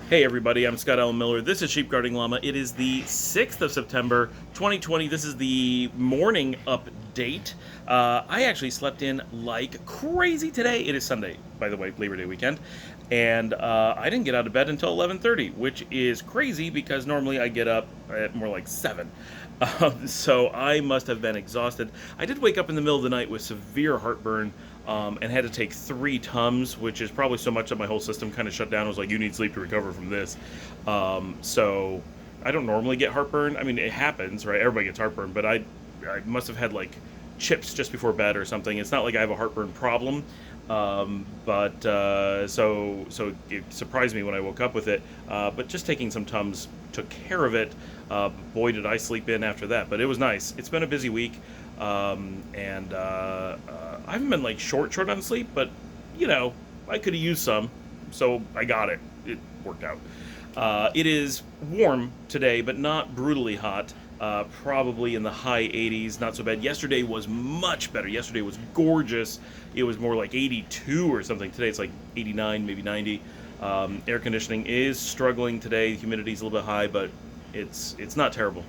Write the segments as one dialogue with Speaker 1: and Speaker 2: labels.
Speaker 1: Hey everybody, I'm Scott Allen Miller. This is Sheep Guarding Llama. It is the 6th of September, 2020. This is the morning update. I actually slept in like crazy today. It is Sunday, by the way, Labor Day weekend. And I didn't get out of bed until 11:30, which is crazy because normally I get up at more like 7. So I must have been exhausted. I did wake up in the middle of the night with severe heartburn and had to take 3 Tums, which is probably so much that my whole system kind of shut down. I was like, you need sleep to recover from this. So I don't normally get heartburn. I mean, it happens, right? Everybody gets heartburn, but I must have had like chips just before bed or something. It's not like I have a heartburn problem. So it surprised me when I woke up with it. But just taking some Tums took care of it. Boy, did I sleep in after that. But it was nice. It's been a busy week. I haven't been like short on sleep, but I could have used some, so I got it. It worked out. It is warm today, but not brutally hot. Probably in the high 80s, not so bad. Yesterday was much better. Yesterday was gorgeous. It was more like 82 or something. Today it's like 89, maybe 90. Air conditioning is struggling today. Humidity's a little bit high, but it's not terrible.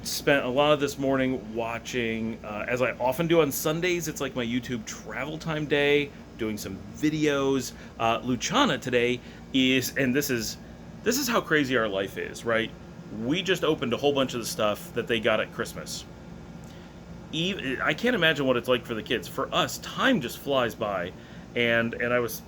Speaker 1: Spent a lot of this morning watching, as I often do on Sundays, it's like my YouTube travel time day, doing some videos. Luciana today and this is how crazy our life is, right? We just opened a whole bunch of the stuff that they got at Christmas. I can't imagine what it's like for the kids. For us, time just flies by, and I was,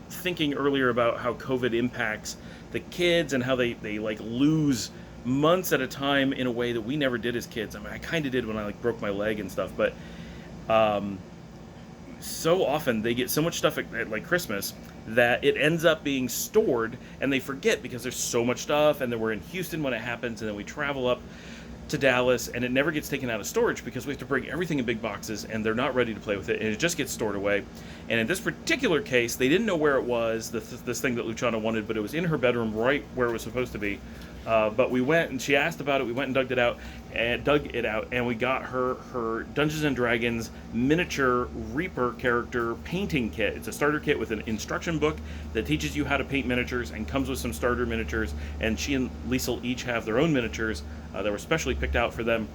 Speaker 1: thinking earlier about how COVID impacts the kids and how they like lose months at a time in a way that we never did as kids. I mean, I kind of did when I like broke my leg and stuff, but so often they get so much stuff at like Christmas that it ends up being stored and they forget because there's so much stuff, and then we're in Houston when it happens, and then we travel up to Dallas and it never gets taken out of storage because we have to bring everything in big boxes and they're not ready to play with it, and it just gets stored away. And in this particular case, they didn't know where it was, this thing that Luciana wanted, but it was in her bedroom right where it was supposed to be. But we went and she asked about it. We went and dug it out, and we got her Dungeons and Dragons miniature Reaper character painting kit. It's a starter kit with an instruction book that teaches you how to paint miniatures and comes with some starter miniatures. And she and Liesel each have their own miniatures that were specially picked out for them.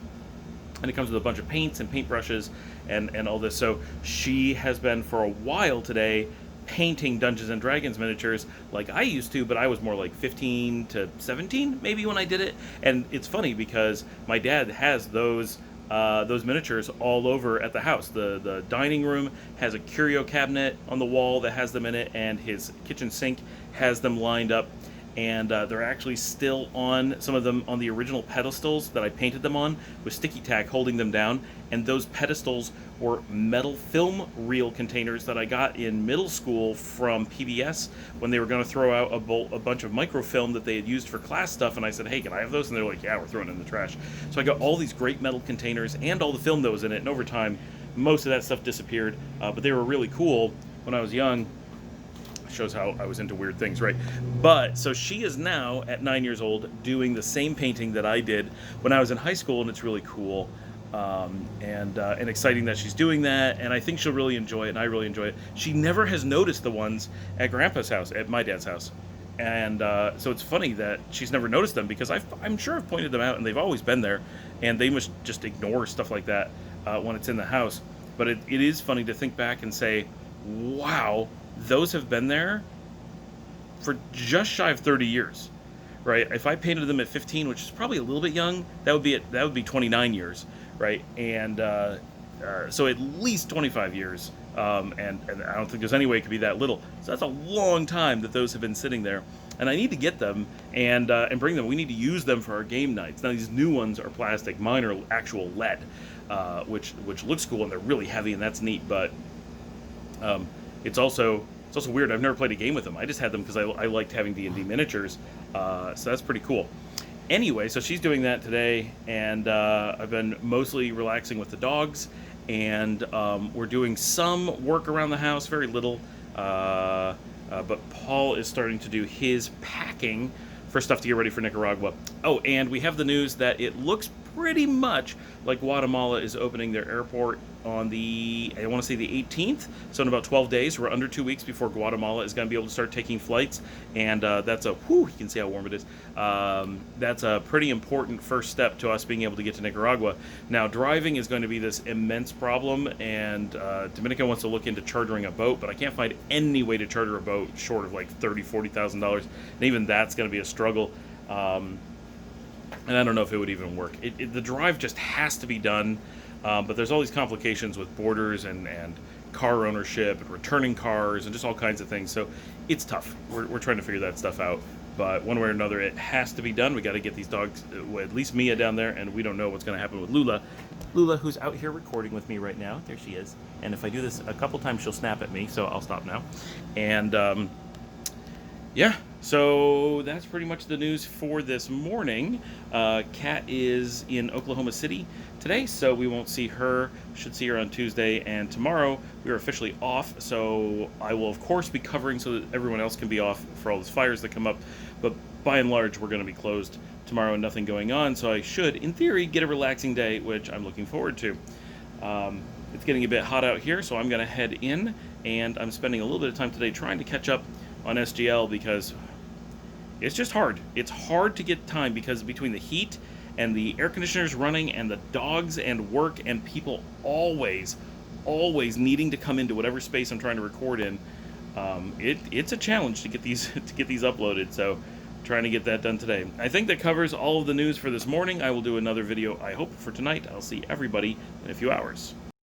Speaker 1: And it comes with a bunch of paints and paintbrushes and all this. So she has been for a while today painting Dungeons and Dragons miniatures like I used to, but I was more like 15 to 17 maybe when I did it. And it's funny because my dad has those miniatures all over at the house. The dining room has a curio cabinet on the wall that has them in it, and his kitchen sink has them lined up. And they're actually still on, some of them on the original pedestals that I painted them on with sticky tack holding them down. And those pedestals were metal film reel containers that I got in middle school from PBS when they were going to throw out a bunch of microfilm that they had used for class stuff. And I said, hey, can I have those? And they're like, yeah, we're throwing it in the trash. So I got all these great metal containers and all the film that was in it. And over time, most of that stuff disappeared. But they were really cool when I was young. Shows how I was into weird things, right? But so she is now at 9 years old doing the same painting that I did when I was in high school, and it's really cool and exciting that she's doing that. And I think she'll really enjoy it, and I really enjoy it. She never has noticed the ones at Grandpa's house, at my dad's house, and so it's funny that she's never noticed them because I'm sure I've pointed them out, and they've always been there, and they must just ignore stuff like that when it's in the house. But it is funny to think back and say, wow, those have been there for just shy of 30 years, right? If I painted them at 15, which is probably a little bit young, that would be 29 years, right? And so at least 25 years, and I don't think there's any way it could be that little. So that's a long time that those have been sitting there, and I need to get them and bring them. We need to use them for our game nights. Now these new ones are plastic. Mine are actual lead, which looks cool, and they're really heavy, and that's neat, but it's also weird. I've never played a game with them. I just had them because I liked having D&D miniatures, so that's pretty cool. Anyway, so she's doing that today, and I've been mostly relaxing with the dogs, and we're doing some work around the house, very little, but Paul is starting to do his packing for stuff to get ready for Nicaragua. Oh, and we have the news that it looks pretty much like Guatemala is opening their airport on the, I want to say the 18th, so in about 12 days. We're under 2 weeks before Guatemala is going to be able to start taking flights, and that's a, whew, you can see how warm it is. That's a pretty important first step to us being able to get to Nicaragua. Now, driving is going to be this immense problem, and Dominica wants to look into chartering a boat, but I can't find any way to charter a boat short of like $30,000-$40,000, and even that's going to be a struggle. And I don't know if it would even work. The drive just has to be done, but there's all these complications with borders and car ownership and returning cars and just all kinds of things. So it's tough. We're trying to figure that stuff out. But one way or another, it has to be done. We got to get these dogs, at least Mia down there, and we don't know what's going to happen with Lula. Lula, who's out here recording with me right now. There she is. And if I do this a couple times, she'll snap at me, so I'll stop now. And yeah, so that's pretty much the news for this morning. Kat is in Oklahoma City today, so we won't see her. Should see her on Tuesday, and tomorrow we are officially off, so I will of course be covering so that everyone else can be off for all those fires that come up, but by and large we're going to be closed tomorrow and nothing going on, so I should, in theory, get a relaxing day, which I'm looking forward to. It's getting a bit hot out here, so I'm going to head in, and I'm spending a little bit of time today trying to catch up on SGL because it's just hard. It's hard to get time because between the heat and the air conditioners running and the dogs and work and people always needing to come into whatever space I'm trying to record in, it's a challenge to get these uploaded. So trying to get that done today. I think that covers all of the news for this morning. I will do another video, I hope, for tonight. I'll see everybody in a few hours.